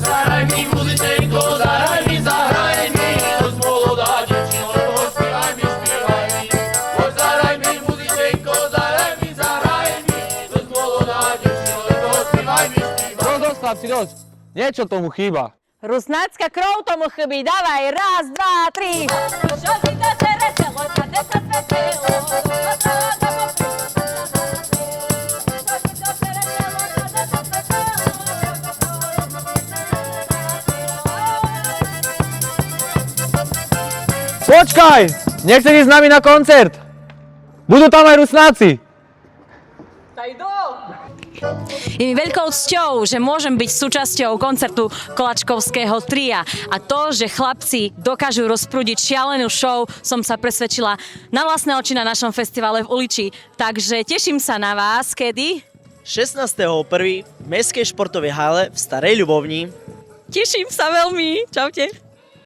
Zahraj mi muzičenko, zahraj mi, zahraj mi, už molodá dievčino, spievaj mi, spievaj mi. Poď zahraj mi muzičenko, zahraj mi, už molodá dievčino, spievaj mi, spievaj mi. Dosť, chlapci, dosť. Niečo tomu chýba. Rusnácka krov tomu chybí, dávaj, raz, dva, tri. Čo si to čeretelo, sa desa svetelo, Počkaj! Nechceš ísť s nami na koncert? Budú tam aj Rusnáci. Je mi veľkou cťou, že môžem byť súčasťou koncertu Koláčkovského tria. A to, že chlapci dokážu rozprúdiť šialenú show, som sa presvedčila na vlastné oči na našom festivale v Uliči. Takže teším sa na vás, kedy? 16.1. v Mestskej športovej hale v Starej Ľubovni. Teším sa veľmi. Čaute.